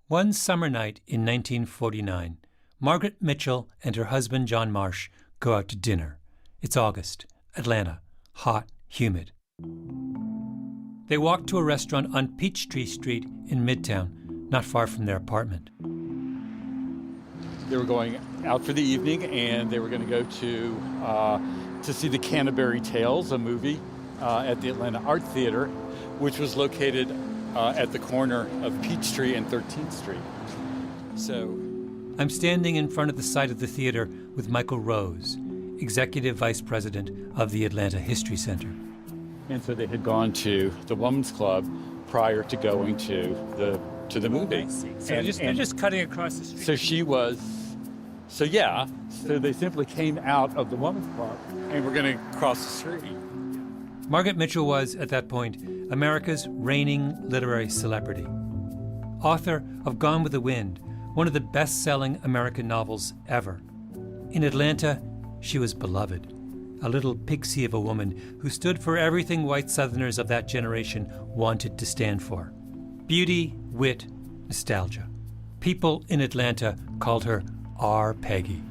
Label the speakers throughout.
Speaker 1: One summer night in 1949, Margaret Mitchell and her husband John Marsh go out to dinner. It's August, Atlanta, hot, humid. They walk to a restaurant on Peachtree Street in Midtown, not far from their apartment.
Speaker 2: They were going out for the evening, and they were going to go to see the Cautionary Tales, a movie at the Atlanta Art Theater, which was located at the corner of Peachtree and 13th Street. So
Speaker 1: I'm standing in front of the site of the theater with Michael Rose, Executive Vice President of the Atlanta History Center.
Speaker 2: And so they had gone to the Women's Club prior to going to the movie.
Speaker 1: So they're just cutting across the street.
Speaker 2: So they simply came out of the Women's Club and were going to cross the street.
Speaker 1: Margaret Mitchell was, at that point, America's reigning literary celebrity. Author of Gone with the Wind, one of the best-selling American novels ever. In Atlanta, she was beloved. A little pixie of a woman who stood for everything white Southerners of that generation wanted to stand for. Beauty, wit, nostalgia. People in Atlanta called her R. Peggy.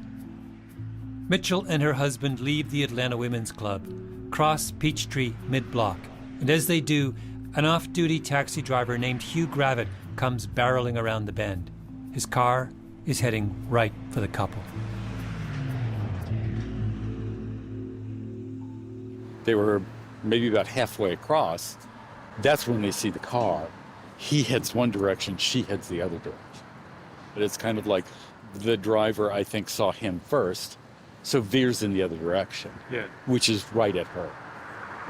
Speaker 1: Mitchell and her husband leave the Atlanta Women's Club, cross Peachtree mid-block, and as they do, an off-duty taxi driver named Hugh Gravitt comes barreling around the bend. His car is heading right for the couple.
Speaker 2: They were maybe about halfway across. That's when they see the car. He heads one direction, she heads the other direction. But it's kind of like the driver, I think, saw him first, so veers in the other direction, which is right at her,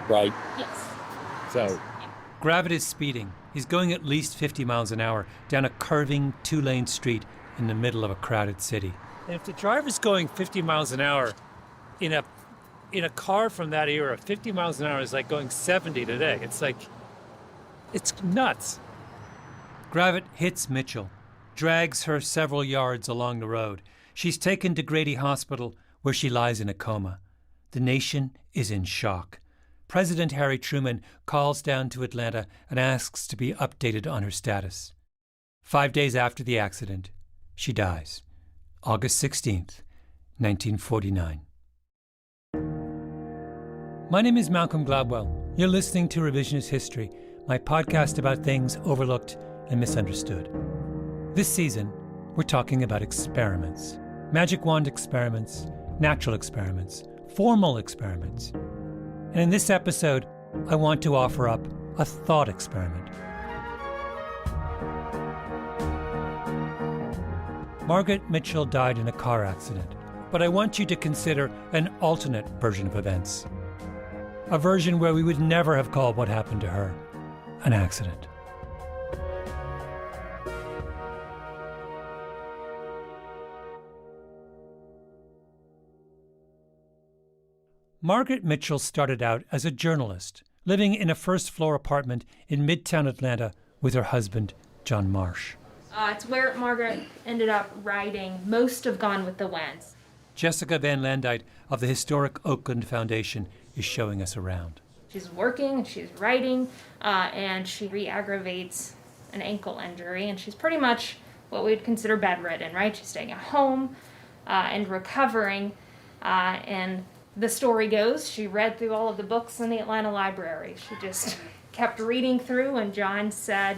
Speaker 2: right?
Speaker 3: Yes.
Speaker 2: So
Speaker 1: Gravitt is speeding. He's going at least 50 miles an hour down a curving two-lane street in the middle of a crowded city. And if the driver's going 50 miles an hour in a car from that era, 50 miles an hour is like going 70 today. It's nuts. Gravitt hits Mitchell, drags her several yards along the road. She's taken to Grady Hospital, where she lies in a coma. The nation is in shock. President Harry Truman calls down to Atlanta and asks to be updated on her status. 5 days after the accident, she dies. August 16th, 1949. My name is Malcolm Gladwell. You're listening to Revisionist History, my podcast about things overlooked and misunderstood. This season, we're talking about experiments. Magic wand experiments, natural experiments, formal experiments. And in this episode, I want to offer up a thought experiment. Margaret Mitchell died in a car accident, but I want you to consider an alternate version of events. A version where we would never have called what happened to her an accident. Margaret Mitchell started out as a journalist, living in a first-floor apartment in Midtown Atlanta with her husband, John Marsh.
Speaker 3: It's where Margaret ended up writing most of Gone with the Wind.
Speaker 1: Jessica Van Landite of the historic Oakland Foundation is showing us around.
Speaker 3: She's working, she's writing, and she re-aggravates an ankle injury, and she's pretty much what we'd consider bedridden, right? She's staying at home and recovering, and the story goes, she read through all of the books in the Atlanta library. She just kept reading through, and John said,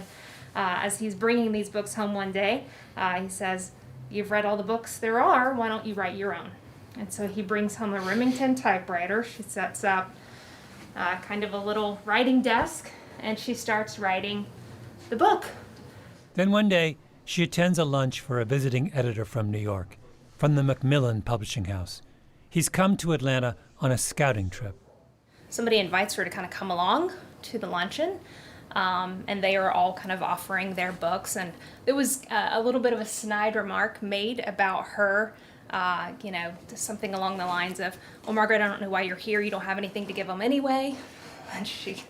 Speaker 3: as he's bringing these books home one day, he says, "You've read all the books there are, why don't you write your own?" And so he brings home a Remington typewriter. She sets up kind of a little writing desk, and she starts writing the book.
Speaker 1: Then one day, she attends a lunch for a visiting editor from New York, from the Macmillan Publishing House. He's come to Atlanta on a scouting trip.
Speaker 3: Somebody invites her to kind of come along to the luncheon, and they are all kind of offering their books. And there was a little bit of a snide remark made about her, something along the lines of, "Well, Margaret, I don't know why you're here. You don't have anything to give them anyway." And she,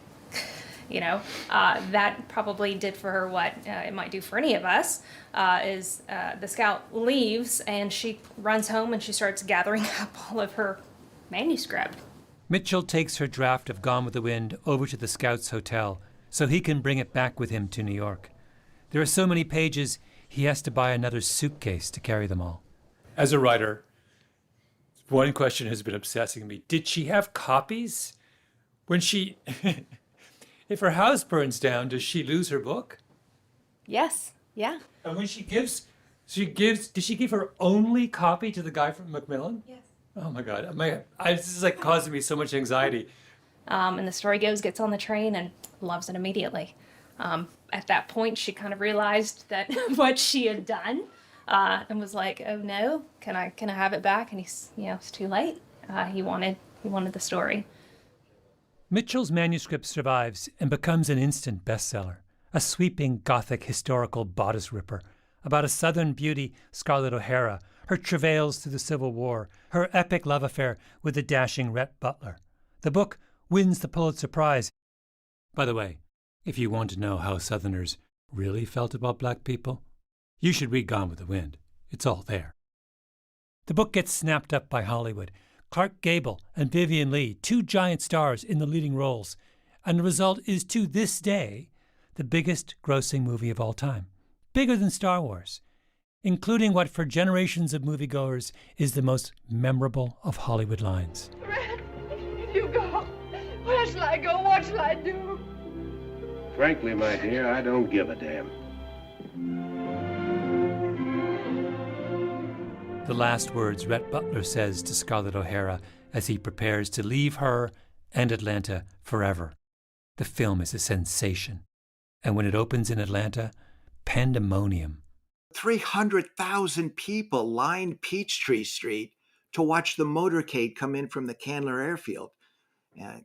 Speaker 3: that probably did for her what it might do for any of us, is the scout leaves and she runs home and she starts gathering up all of her manuscript.
Speaker 1: Mitchell takes her draft of Gone with the Wind over to the Scouts Hotel so he can bring it back with him to New York. There are so many pages, he has to buy another suitcase to carry them all. As a writer, one question has been obsessing me. Did she have copies? When she, if her house burns down, does she lose her book?
Speaker 4: Yes, yeah.
Speaker 1: And when did she give her only copy to the guy from Macmillan?
Speaker 4: Yes.
Speaker 1: Oh my God, this is like causing me so much anxiety.
Speaker 3: And the story goes, gets on the train and loves it immediately. At that point, she kind of realized that what she had done, and was like, "Oh no, can I have it back?" And it's too late. He wanted the story.
Speaker 1: Mitchell's manuscript survives and becomes an instant bestseller, a sweeping Gothic historical bodice ripper about a Southern beauty, Scarlett O'Hara, her travails through the Civil War, her epic love affair with the dashing Rhett Butler. The book wins the Pulitzer Prize. By the way, if you want to know how Southerners really felt about black people, you should read Gone with the Wind. It's all there. The book gets snapped up by Hollywood. Clark Gable and Vivien Leigh, two giant stars in the leading roles, and the result is, to this day, the biggest grossing movie of all time. Bigger than Star Wars, including what for generations of moviegoers is the most memorable of Hollywood lines.
Speaker 5: Red, you go. Where shall I go? What shall I do?
Speaker 6: Frankly, my dear, I don't give a damn.
Speaker 1: The last words Rhett Butler says to Scarlett O'Hara as he prepares to leave her and Atlanta forever. The film is a sensation. And when it opens in Atlanta, pandemonium.
Speaker 7: 300,000 people lined Peachtree Street to watch the motorcade come in from the Candler Airfield,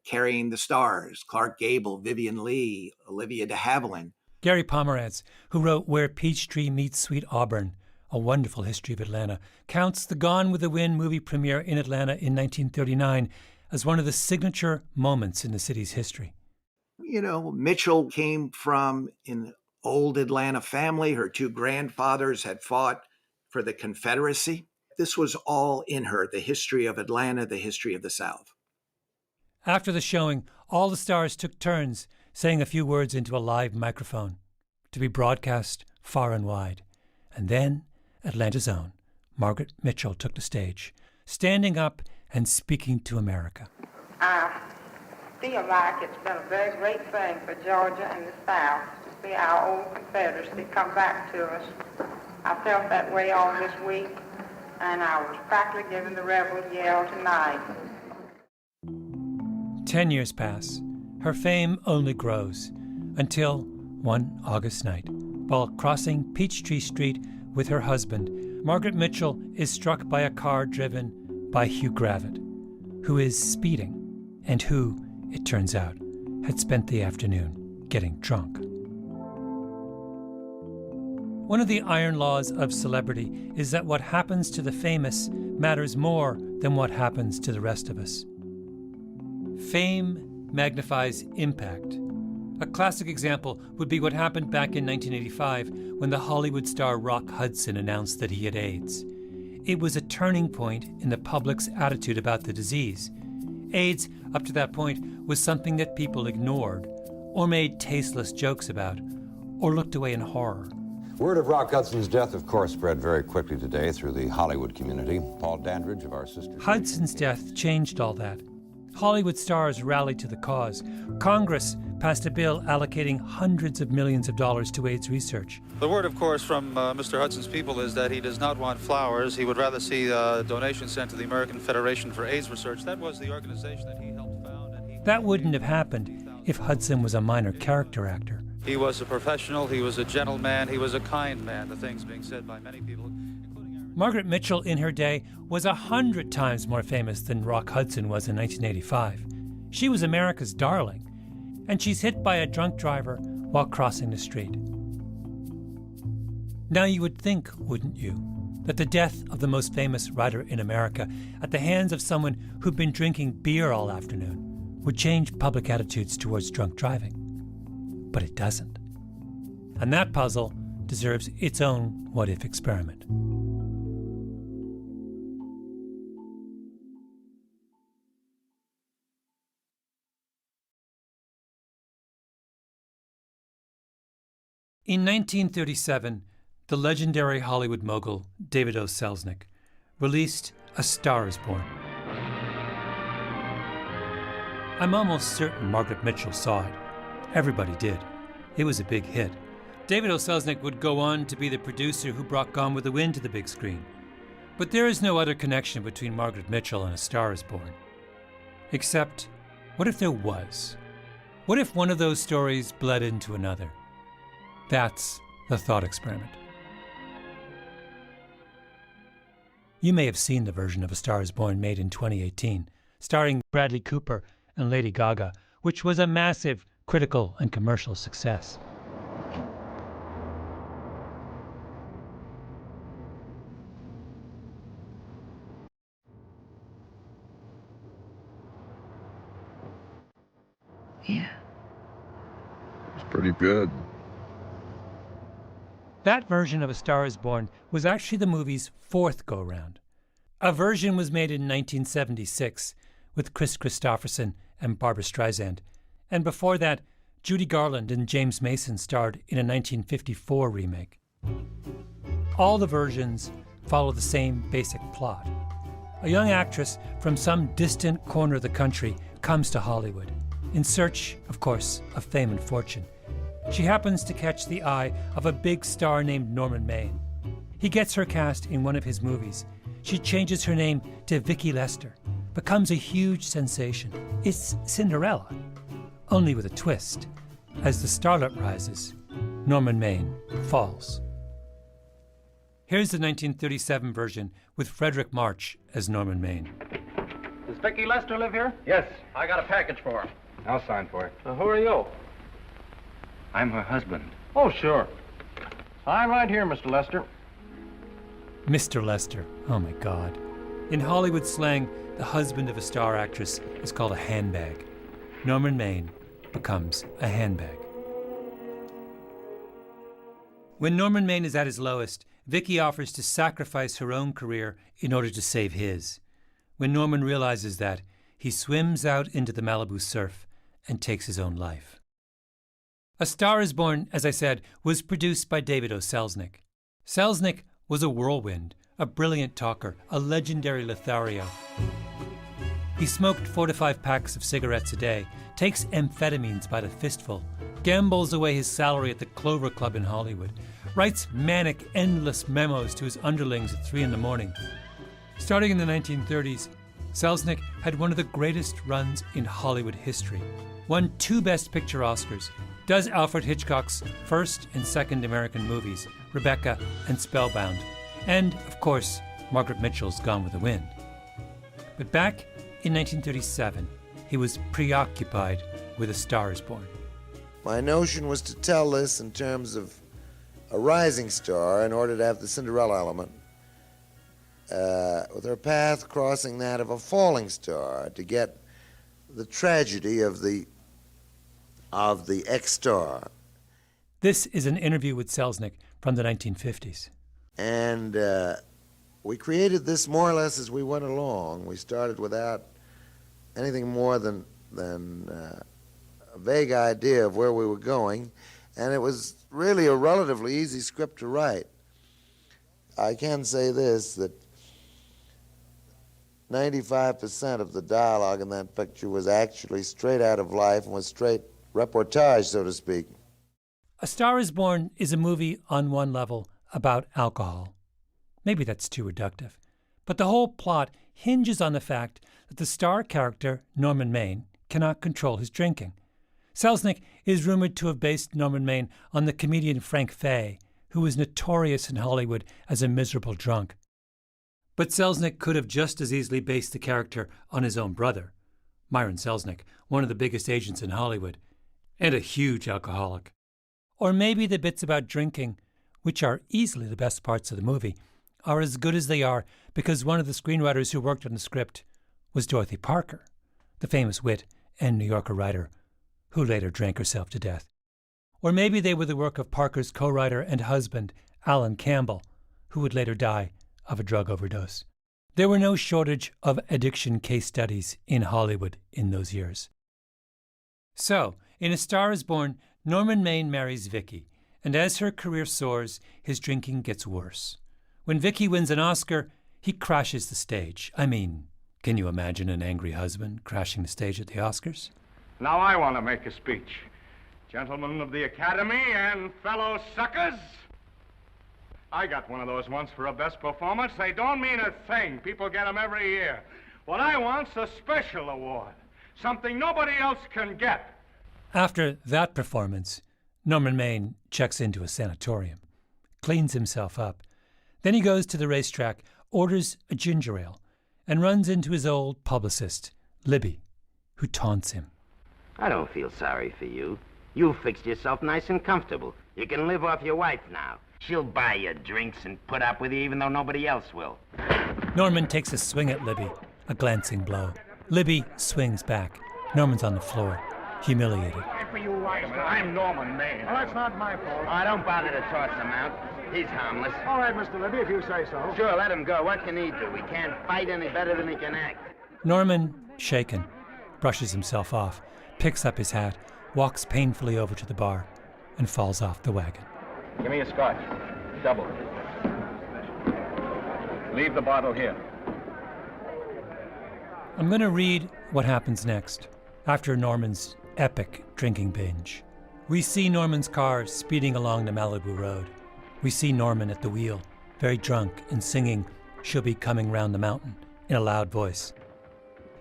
Speaker 7: carrying the stars, Clark Gable, Vivien Leigh, Olivia de Havilland.
Speaker 1: Gary Pomerantz, who wrote Where Peachtree Meets Sweet Auburn, a wonderful history of Atlanta, counts the Gone with the Wind movie premiere in Atlanta in 1939 as one of the signature moments in the city's history.
Speaker 7: Mitchell came from an old Atlanta family. Her two grandfathers had fought for the Confederacy. This was all in her, the history of Atlanta, the history of the South.
Speaker 1: After the showing, all the stars took turns saying a few words into a live microphone to be broadcast far and wide. And then, Atlanta's own Margaret Mitchell took the stage, standing up and speaking to America.
Speaker 8: I feel like it's been a very great thing for Georgia and the South to see our old Confederacy come back to us. I felt that way all this week, and I was practically giving the rebel yell tonight.
Speaker 1: 10 years pass. Her fame only grows until one August night, while crossing Peachtree Street with her husband, Margaret Mitchell is struck by a car driven by Hugh Gravitt, who is speeding and who, it turns out, had spent the afternoon getting drunk. One of the iron laws of celebrity is that what happens to the famous matters more than what happens to the rest of us. Fame magnifies impact. A classic example would be what happened back in 1985 when the Hollywood star Rock Hudson announced that he had AIDS. It was a turning point in the public's attitude about the disease. AIDS, up to that point, was something that people ignored, or made tasteless jokes about, or looked away in horror.
Speaker 9: Word of Rock Hudson's death, of course, spread very quickly today through the Hollywood community. Paul Dandridge of our sister...
Speaker 1: Hudson's death changed all that. Hollywood stars rallied to the cause. Congress passed a bill allocating hundreds of millions of dollars to AIDS research.
Speaker 10: The word, of course, from Mr. Hudson's people is that he does not want flowers. He would rather see donations sent to the American Federation for AIDS Research. That was the organization that he helped found.
Speaker 1: That wouldn't have happened if Hudson was a minor character actor.
Speaker 10: He was a professional, he was a gentleman, he was a kind man, the things being said by many people.
Speaker 1: Margaret Mitchell in her day was 100 times more famous than Rock Hudson was in 1985. She was America's darling, and she's hit by a drunk driver while crossing the street. Now you would think, wouldn't you, that the death of the most famous writer in America at the hands of someone who'd been drinking beer all afternoon would change public attitudes towards drunk driving. But it doesn't. And that puzzle deserves its own what-if experiment. In 1937, the legendary Hollywood mogul David O. Selznick released A Star is Born. I'm almost certain Margaret Mitchell saw it. Everybody did. It was a big hit. David O. Selznick would go on to be the producer who brought Gone with the Wind to the big screen. But there is no other connection between Margaret Mitchell and A Star is Born. Except, what if there was? What if one of those stories bled into another? That's the thought experiment. You may have seen the version of A Star is Born made in 2018, starring Bradley Cooper and Lady Gaga, which was a massive critical and commercial success.
Speaker 11: Yeah. It's pretty good.
Speaker 1: That version of A Star is Born was actually the movie's fourth go-round. A version was made in 1976 with Chris Christopherson and Barbra Streisand, and before that, Judy Garland and James Mason starred in a 1954 remake. All the versions follow the same basic plot. A young actress from some distant corner of the country comes to Hollywood, in search, of course, of fame and fortune. She happens to catch the eye of a big star named Norman Maine. He gets her cast in one of his movies. She changes her name to Vicki Lester, becomes a huge sensation. It's Cinderella, only with a twist. As the starlet rises, Norman Maine falls. Here's the 1937 version with Frederick March as Norman Maine.
Speaker 12: Does Vicki Lester live here?
Speaker 13: Yes.
Speaker 12: I got a package for her.
Speaker 13: I'll sign for it.
Speaker 12: Who are you?
Speaker 13: I'm her husband.
Speaker 12: Oh, sure. Sign right here, Mr. Lester.
Speaker 1: Mr. Lester, oh my God. In Hollywood slang, the husband of a star actress is called a handbag. Norman Maine becomes a handbag. When Norman Maine is at his lowest, Vicki offers to sacrifice her own career in order to save his. When Norman realizes that, he swims out into the Malibu surf and takes his own life. A Star is Born, as I said, was produced by David O. Selznick. Selznick was a whirlwind, a brilliant talker, a legendary Lothario. He smoked 4 to 5 packs of cigarettes a day, takes amphetamines by the fistful, gambles away his salary at the Clover Club in Hollywood, writes manic, endless memos to his underlings at 3 a.m. Starting in the 1930s, Selznick had one of the greatest runs in Hollywood history, won 2 Best Picture Oscars, does Alfred Hitchcock's first and second American movies, Rebecca and Spellbound, and, of course, Margaret Mitchell's Gone with the Wind. But back in 1937, he was preoccupied with A Star is Born.
Speaker 14: My notion was to tell this in terms of a rising star in order to have the Cinderella element, with her path crossing that of a falling star to get the tragedy of the ex-star.
Speaker 1: This is an interview with Selznick from the 1950s.
Speaker 14: And we created this more or less as we went along. We started without anything more than a vague idea of where we were going, and it was really a relatively easy script to write. I can say this, that 95% of the dialogue in that picture was actually straight out of life and was straight reportage, so to speak.
Speaker 1: A Star is Born is a movie on one level about alcohol. Maybe that's too reductive. But the whole plot hinges on the fact that the star character, Norman Maine, cannot control his drinking. Selznick is rumored to have based Norman Maine on the comedian Frank Fay, who was notorious in Hollywood as a miserable drunk. But Selznick could have just as easily based the character on his own brother, Myron Selznick, one of the biggest agents in Hollywood, and a huge alcoholic. Or maybe the bits about drinking, which are easily the best parts of the movie, are as good as they are because one of the screenwriters who worked on the script was Dorothy Parker, the famous wit and New Yorker writer who later drank herself to death. Or maybe they were the work of Parker's co-writer and husband, Alan Campbell, who would later die of a drug overdose. There were no shortage of addiction case studies in Hollywood in those years. So, in A Star is Born, Norman Maine marries Vicki, And as her career soars, his drinking gets worse. When Vicky wins an Oscar, he crashes the stage. I mean, can you imagine an angry husband crashing the stage at the Oscars?
Speaker 12: Now I want to make a speech. Gentlemen of the Academy and fellow suckers, I got one of those once for a best performance. They don't mean a thing. People get them every year. What I want's a special award, something nobody else can get.
Speaker 1: After that performance, Norman Maine checks into a sanatorium, cleans himself up. Then he goes to the racetrack, orders a ginger ale, and runs into his old publicist, Libby, who taunts him.
Speaker 15: I don't feel sorry for you. You fixed yourself nice and comfortable. You can live off your wife now. She'll buy you drinks and put up with you even though nobody else will.
Speaker 1: Norman takes a swing at Libby, a glancing blow. Libby swings back. Norman's on the floor, humiliated.
Speaker 12: For you, Weisberg. I'm Norman Maine. Well, that's not my fault.
Speaker 15: Oh, don't bother to toss him out. He's harmless.
Speaker 12: All right, Mr. Libby, if you say so.
Speaker 15: Sure, let him go. What can he do? He can't fight any better than he can act.
Speaker 1: Norman, shaken, brushes himself off, picks up his hat, walks painfully over to the bar, and falls off the wagon.
Speaker 12: Give me a scotch. Double. Leave the bottle here.
Speaker 1: I'm going to read what happens next, after Norman's epic drinking binge. We see Norman's car speeding along the Malibu Road. We see Norman at the wheel, very drunk and singing "She'll Be Coming Round the Mountain" in a loud voice.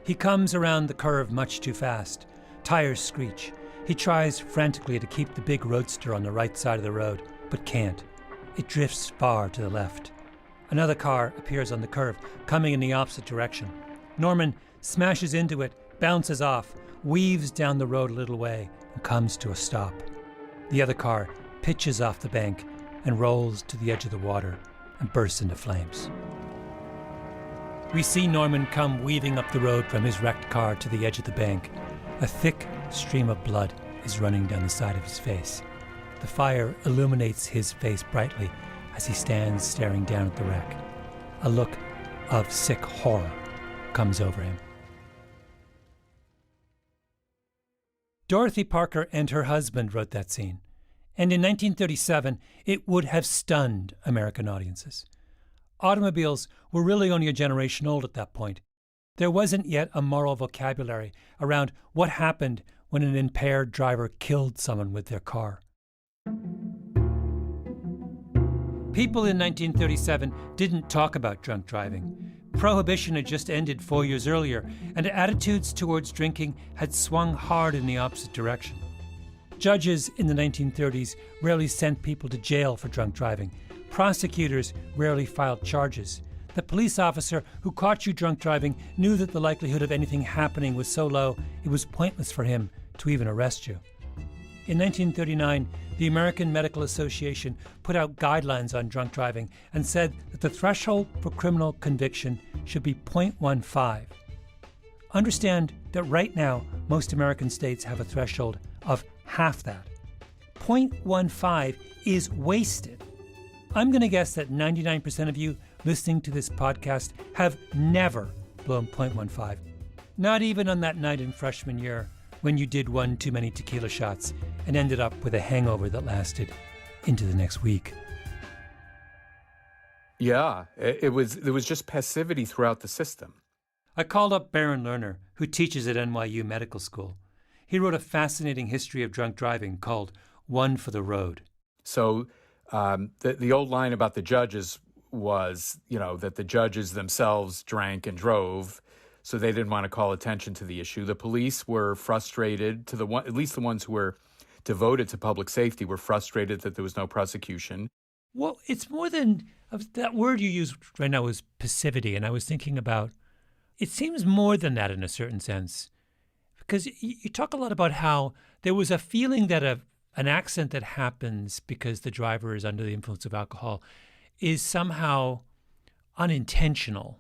Speaker 1: He comes around the curve much too fast. Tires screech. He tries frantically to keep the big roadster on the right side of the road, but can't. It drifts far to the left. Another car appears on the curve, coming in the opposite direction. Norman smashes into it, bounces off, weaves down the road a little way, and comes to a stop. The other car pitches off the bank and rolls to the edge of the water and bursts into flames. We see Norman come weaving up the road from his wrecked car to the edge of the bank. A thick stream of blood is running down the side of his face. The fire illuminates his face brightly as he stands staring down at the wreck. A look of sick horror comes over him. Dorothy Parker and her husband wrote that scene, and in 1937 it would have stunned American audiences. Automobiles were really only a generation old at that point. There wasn't yet a moral vocabulary around what happened when an impaired driver killed someone with their car. People in 1937 didn't talk about drunk driving. Prohibition had just ended 4 years earlier, and attitudes towards drinking had swung hard in the opposite direction. Judges in the 1930s rarely sent people to jail for drunk driving. Prosecutors rarely filed charges. The police officer who caught you drunk driving knew that the likelihood of anything happening was so low it was pointless for him to even arrest you. In 1939, the American Medical Association put out guidelines on drunk driving and said that the threshold for criminal conviction should be 0.15. Understand that right now, most American states have a threshold of half that. 0.15 is wasted. I'm going to guess that 99% of you listening to this podcast have never blown 0.15. Not even on that night in freshman year when you did one too many tequila shots and ended up with a hangover that lasted into the next week.
Speaker 16: Yeah, there was just passivity throughout the system.
Speaker 1: I called up Baron Lerner, who teaches at NYU Medical School. He wrote a fascinating history of drunk driving called One for the Road.
Speaker 16: So the old line about the judges was, that the judges themselves drank and drove, so they didn't want to call attention to the issue. The police were frustrated, at least the ones who were devoted to public safety were frustrated that there was no prosecution.
Speaker 1: Well, it's more than that word you use right now is passivity, and I was thinking about it seems more than that in a certain sense, because you talk a lot about how there was a feeling that an accident that happens because the driver is under the influence of alcohol is somehow unintentional,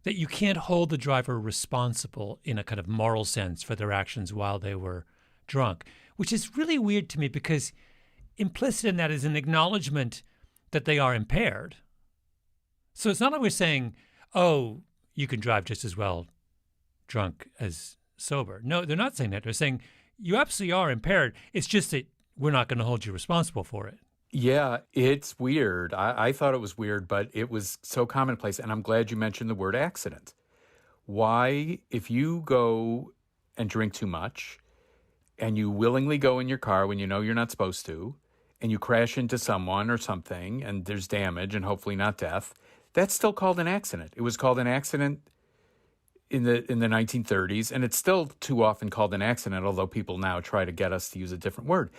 Speaker 1: that you can't hold the driver responsible in a kind of moral sense for their actions while they were drunk, which is really weird to me because implicit in that is an acknowledgement that they are impaired. So it's not like we're saying, oh, you can drive just as well drunk as sober. No, they're not saying that. They're saying you absolutely are impaired. It's just that we're not going to hold you responsible for it.
Speaker 16: Yeah, it's weird. I thought it was weird, but it was so commonplace. And I'm glad you mentioned the word accident. Why, if you go and drink too much and you willingly go in your car when you know you're not supposed to, and you crash into someone or something and there's damage and hopefully not death, that's still called an accident. It was called an accident in the 1930s, and it's still too often called an accident, although people now try to get us to use a different word.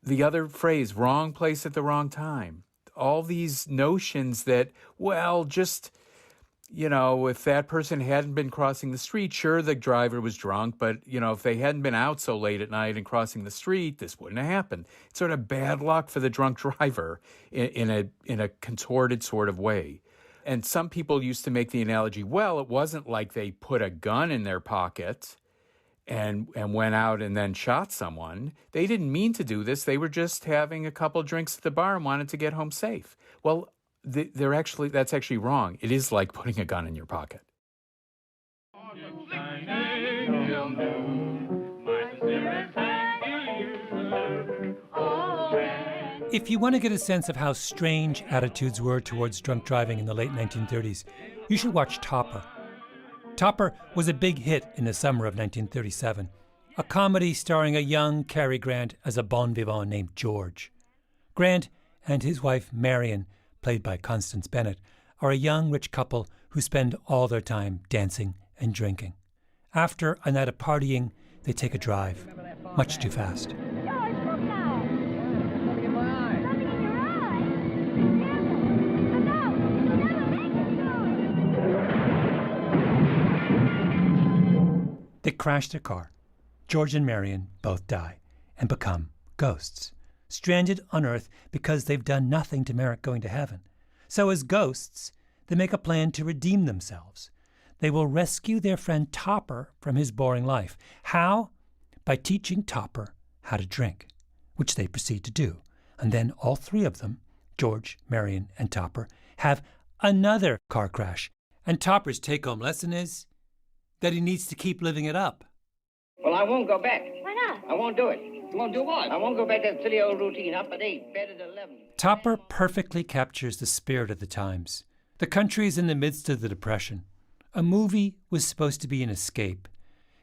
Speaker 16: The other phrase, wrong place at the wrong time. All these notions that, well, just, if that person hadn't been crossing the street, sure, the driver was drunk, but, if they hadn't been out so late at night and crossing the street, this wouldn't have happened. It's sort of bad luck for the drunk driver in a contorted sort of way. And some people used to make the analogy, well, it wasn't like they put a gun in their pocket and went out and then shot someone. They didn't mean to do this. They were just having a couple drinks at the bar and wanted to get home safe. Well, that's actually wrong. It is like putting a gun in your pocket.
Speaker 1: If you want to get a sense of how strange attitudes were towards drunk driving in the late 1930s, you should watch Topper. Topper was a big hit in the summer of 1937, a comedy starring a young Cary Grant as a bon vivant named George. Grant and his wife Marion, played by Constance Bennett, are a young rich couple who spend all their time dancing and drinking. After a night of partying, they take a drive, much too fast. They crash their car. George and Marion both die and become ghosts, stranded on Earth because they've done nothing to merit going to heaven. So as ghosts, they make a plan to redeem themselves. They will rescue their friend Topper from his boring life. How? By teaching Topper how to drink, which they proceed to do. And then all three of them, George, Marion, and Topper, have another car crash. And Topper's take-home lesson is that he needs to keep living it up.
Speaker 17: Well, I won't go back.
Speaker 5: Why not?
Speaker 17: I won't do it. You won't do what? I won't go back to that silly old routine. Up at 8, bed at 11.
Speaker 1: Topper perfectly captures the spirit of the times. The country is in the midst of the Depression. A movie was supposed to be an escape.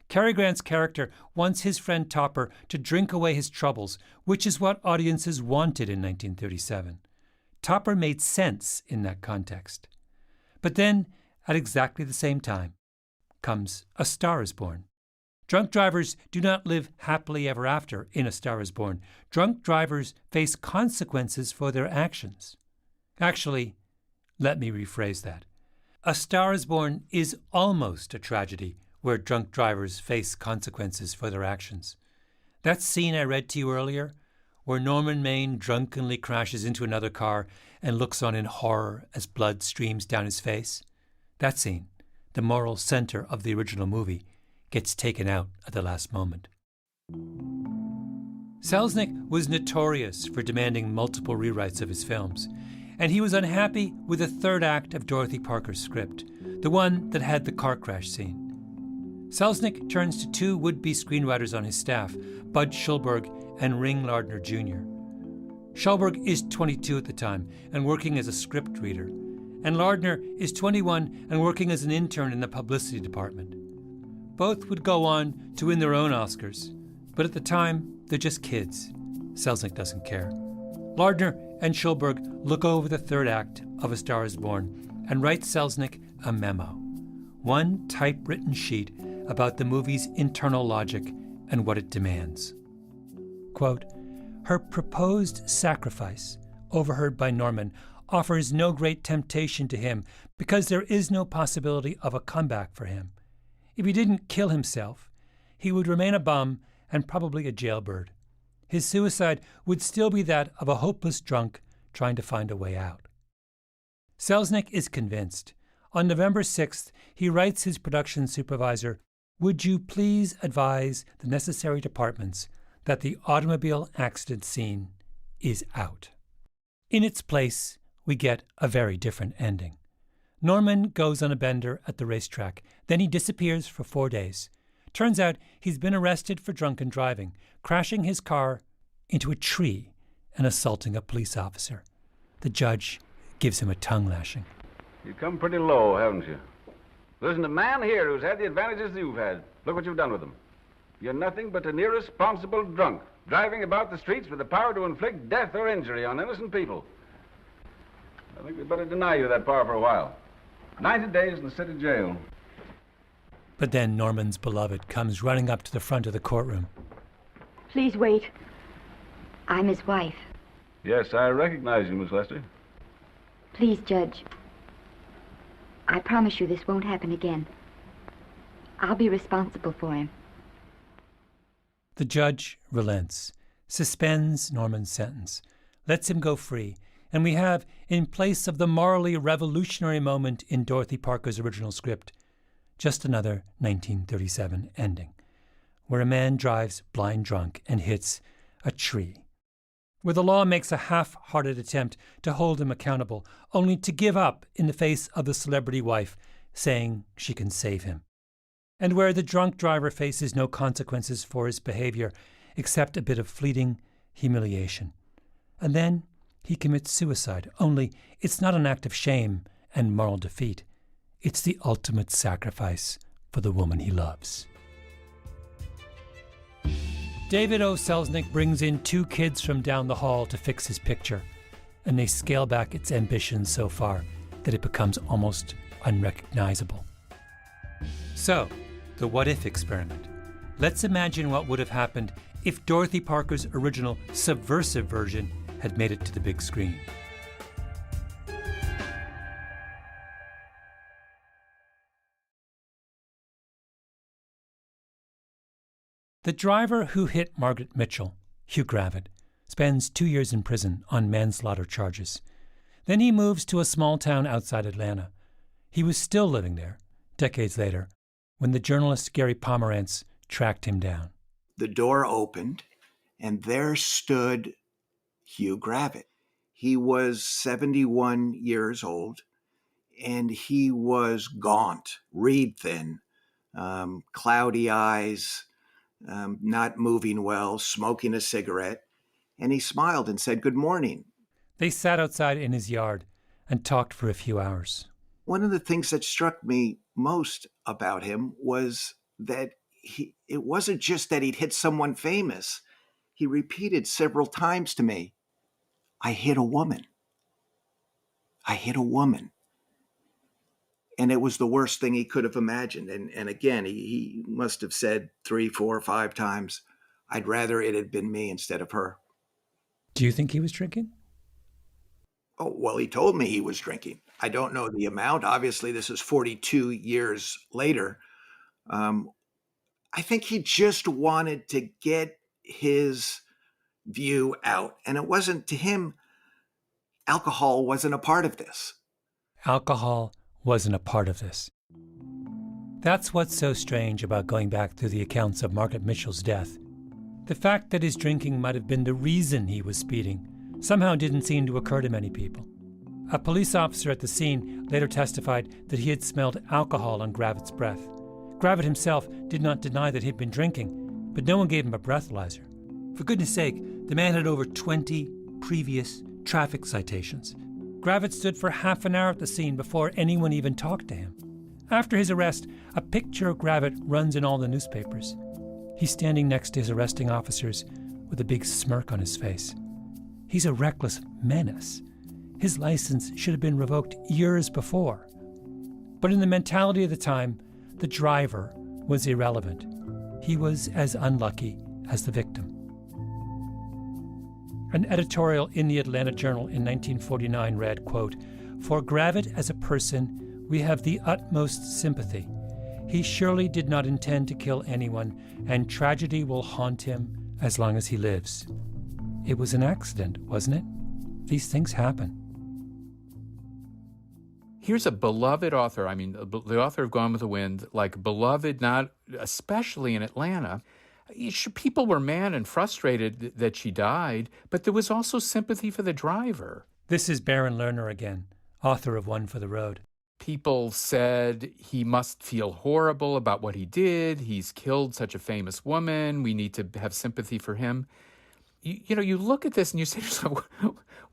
Speaker 1: Cary Grant's character wants his friend Topper to drink away his troubles, which is what audiences wanted in 1937. Topper made sense in that context. But then, at exactly the same time, comes A Star is Born. Drunk drivers do not live happily ever after in A Star is Born. Drunk drivers face consequences for their actions. Actually, let me rephrase that. A Star is Born is almost a tragedy where drunk drivers face consequences for their actions. That scene I read to you earlier, where Norman Maine drunkenly crashes into another car and looks on in horror as blood streams down his face, that scene, the moral center of the original movie, gets taken out at the last moment. Selznick was notorious for demanding multiple rewrites of his films, and he was unhappy with the third act of Dorothy Parker's script, the one that had the car crash scene. Selznick turns to two would-be screenwriters on his staff, Bud Schulberg and Ring Lardner Jr. Schulberg is 22 at the time and working as a script reader, and Lardner is 21 and working as an intern in the publicity department. Both would go on to win their own Oscars, but at the time, they're just kids. Selznick doesn't care. Lardner and Schulberg look over the third act of A Star is Born and write Selznick a memo, one typewritten sheet about the movie's internal logic and what it demands. Quote, "Her proposed sacrifice, overheard by Norman, offers no great temptation to him because there is no possibility of a comeback for him. If he didn't kill himself, he would remain a bum and probably a jailbird. His suicide would still be that of a hopeless drunk trying to find a way out." Selznick is convinced. On November 6th, he writes his production supervisor, "Would you please advise the necessary departments that the automobile accident scene is out?" In its place, we get a very different ending. Norman goes on a bender at the racetrack. Then he disappears for 4 days. Turns out he's been arrested for drunken driving, crashing his car into a tree and assaulting a police officer. The judge gives him a tongue lashing.
Speaker 18: You've come pretty low, haven't you? There isn't a man here who's had the advantages you've had. Look what you've done with them. You're nothing but an irresponsible drunk, driving about the streets with the power to inflict death or injury on innocent people. I think we'd better deny you that power for a while. 90 days in the city jail.
Speaker 1: But then Norman's beloved comes running up to the front of the courtroom.
Speaker 19: Please wait. I'm his wife.
Speaker 18: Yes, I recognize you, Miss Lester.
Speaker 19: Please, Judge. I promise you this won't happen again. I'll be responsible for him.
Speaker 1: The judge relents, suspends Norman's sentence, lets him go free, and we have, in place of the morally revolutionary moment in Dorothy Parker's original script, just another 1937 ending, where a man drives blind drunk and hits a tree, where the law makes a half-hearted attempt to hold him accountable, only to give up in the face of the celebrity wife saying she can save him, and where the drunk driver faces no consequences for his behavior except a bit of fleeting humiliation. And then he commits suicide, only it's not an act of shame and moral defeat. It's the ultimate sacrifice for the woman he loves. David O. Selznick brings in 2 kids from down the hall to fix his picture, and they scale back its ambitions so far that it becomes almost unrecognizable. So, the what-if experiment. Let's imagine what would have happened if Dorothy Parker's original subversive version had made it to the big screen. The driver who hit Margaret Mitchell, Hugh Gravitt, spends 2 years in prison on manslaughter charges. Then he moves to a small town outside Atlanta. He was still living there, decades later, when the journalist Gary Pomerantz tracked him down.
Speaker 7: The door opened, and there stood Hugh Gravitt. He was 71 years old, and he was gaunt, reed thin, cloudy eyes, not moving well, smoking a cigarette, and he smiled and said, "Good morning."
Speaker 1: They sat outside in his yard and talked for a few hours.
Speaker 7: One of the things that struck me most about him was that it wasn't just that he'd hit someone famous. He repeated several times to me, "I hit a woman. I hit a woman." And it was the worst thing he could have imagined. And again, he must have said 3, 4, 5 times, "I'd rather it had been me instead of her."
Speaker 1: Do you think he was drinking?
Speaker 7: Oh, well, he told me he was drinking. I don't know the amount. Obviously, this is 42 years later. I think he just wanted to get his view out. And it wasn't, to him, alcohol wasn't a part of this.
Speaker 1: Alcohol wasn't a part of this. That's what's so strange about going back through the accounts of Margaret Mitchell's death. The fact that his drinking might have been the reason he was speeding somehow didn't seem to occur to many people. A police officer at the scene later testified that he had smelled alcohol on Gravitt's breath. Gravitt himself did not deny that he'd been drinking, but no one gave him a breathalyzer. For goodness sake, the man had over 20 previous traffic citations. Gravitt stood for half an hour at the scene before anyone even talked to him. After his arrest, a picture of Gravitt runs in all the newspapers. He's standing next to his arresting officers with a big smirk on his face. He's a reckless menace. His license should have been revoked years before. But in the mentality of the time, the driver was irrelevant. He was as unlucky as the victim. An editorial in the Atlanta Journal in 1949 read, quote, "For Gravitt as a person, we have the utmost sympathy. He surely did not intend to kill anyone, and tragedy will haunt him as long as he lives." It was an accident, wasn't it? These things happen.
Speaker 16: Here's a beloved author. I mean, the author of Gone with the Wind, like beloved, not especially in Atlanta. People were mad and frustrated that she died, but there was also sympathy for the driver.
Speaker 1: This is Baron Lerner again, author of One for the Road.
Speaker 16: People said he must feel horrible about what he did. He's killed such a famous woman. We need to have sympathy for him. you look at this and you say to yourself,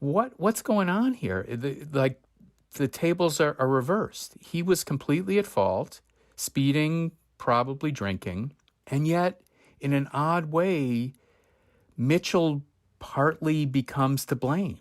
Speaker 16: what's going on here? The tables are reversed. He was completely at fault, speeding, probably drinking, and yet, in an odd way, Mitchell partly becomes to blame.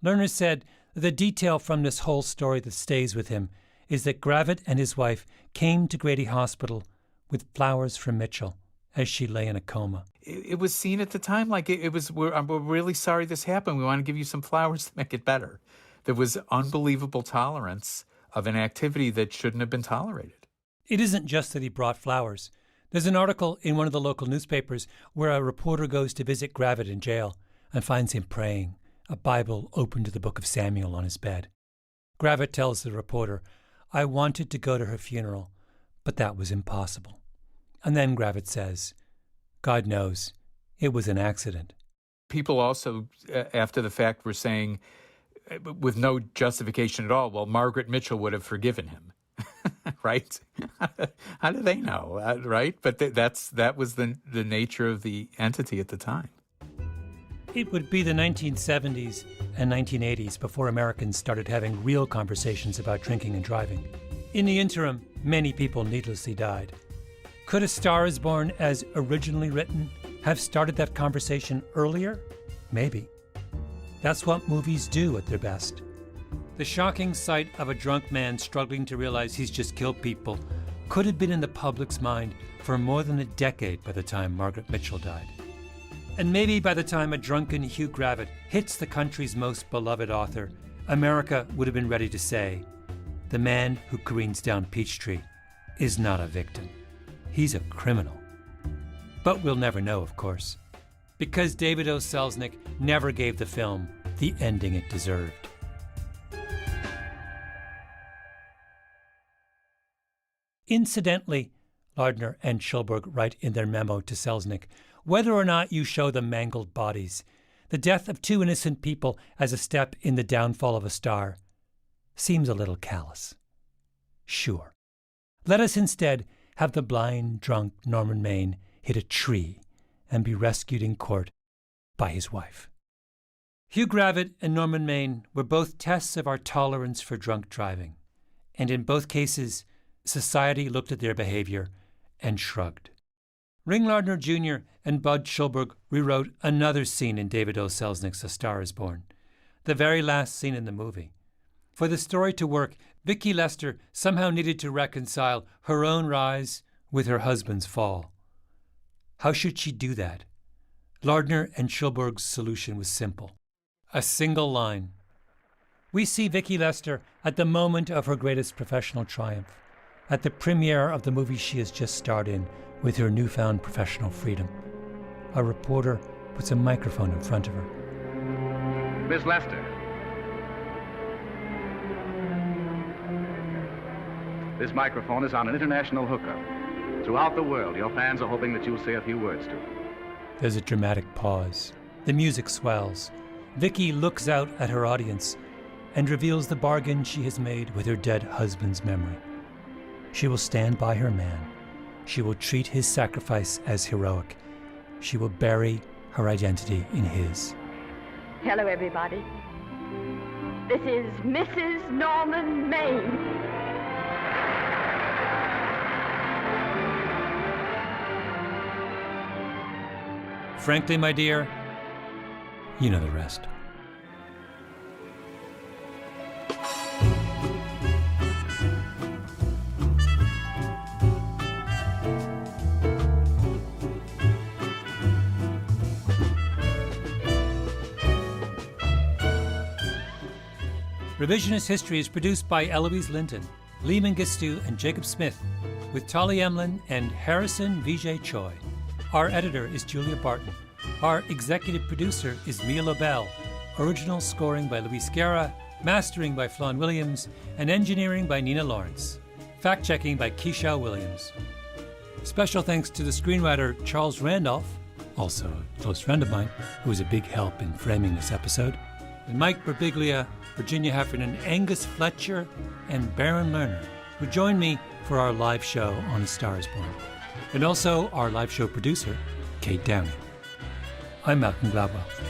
Speaker 1: Lerner said the detail from this whole story that stays with him is that Gravett and his wife came to Grady Hospital with flowers from Mitchell as she lay in a coma.
Speaker 16: It was seen at the time like it was, we're really sorry this happened. We want to give you some flowers to make it better. There was unbelievable tolerance of an activity that shouldn't have been tolerated.
Speaker 1: It isn't just that he brought flowers. There's an article in one of the local newspapers where a reporter goes to visit Gravett in jail and finds him praying, a Bible open to the book of Samuel on his bed. Gravett tells the reporter, "I wanted to go to her funeral, but that was impossible." And then Gravett says, "God knows, it was an accident."
Speaker 16: People also, after the fact, were saying, with no justification at all, well, Margaret Mitchell would have forgiven him. Right? How do they know? Right? But that was the nature of the entity at the time.
Speaker 1: It would be the 1970s and 1980s before Americans started having real conversations about drinking and driving. In the interim, many people needlessly died. Could A Star is Born, as originally written, have started that conversation earlier? Maybe. That's what movies do at their best. The shocking sight of a drunk man struggling to realize he's just killed people could have been in the public's mind for more than a decade by the time Margaret Mitchell died. And maybe by the time a drunken Hugh Gravett hits the country's most beloved author, America would have been ready to say, the man who careens down Peachtree is not a victim. He's a criminal. But we'll never know, of course, because David O. Selznick never gave the film the ending it deserved. Incidentally, Lardner and Schulberg write in their memo to Selznick, whether or not you show the mangled bodies, the death of two innocent people as a step in the downfall of a star seems a little callous. Sure. Let us instead have the blind, drunk Norman Maine hit a tree and be rescued in court by his wife. Hugh Gravett and Norman Maine were both tests of our tolerance for drunk driving, and in both cases, society looked at their behavior and shrugged. Ring Lardner Jr. and Bud Schulberg rewrote another scene in David O. Selznick's A Star is Born, the very last scene in the movie. For the story to work, Vicki Lester somehow needed to reconcile her own rise with her husband's fall. How should she do that? Lardner and Schulberg's solution was simple. A single line. We see Vicki Lester at the moment of her greatest professional triumph, at the premiere of the movie she has just starred in with her newfound professional freedom. A reporter puts a microphone in front of her.
Speaker 12: Miss Lester. This microphone is on an international hookup. Throughout the world, your fans are hoping that you'll say a few words to them.
Speaker 1: There's a dramatic pause. The music swells. Vicki looks out at her audience and reveals the bargain she has made with her dead husband's memory. She will stand by her man. She will treat his sacrifice as heroic. She will bury her identity in his.
Speaker 5: Hello, everybody. This is Mrs. Norman Maine.
Speaker 1: Frankly, my dear, you know the rest. Revisionist History is produced by Eloise Linton, Lee Mengistu, and Jacob Smith, with Tali Emlin and Harrison Vijay Choi. Our editor is Julia Barton. Our executive producer is Mia Lobel. Original scoring by Luis Guerra, mastering by Flawn Williams, and engineering by Nina Lawrence. Fact-checking by Keisha Williams. Special thanks to the screenwriter Charles Randolph, also a close friend of mine, who was a big help in framing this episode, and Mike Birbiglia, Virginia Heffernan, Angus Fletcher, and Baron Lerner, who joined me for our live show on A Star is Born. And also our live show producer, Kate Downey. I'm Malcolm Gladwell.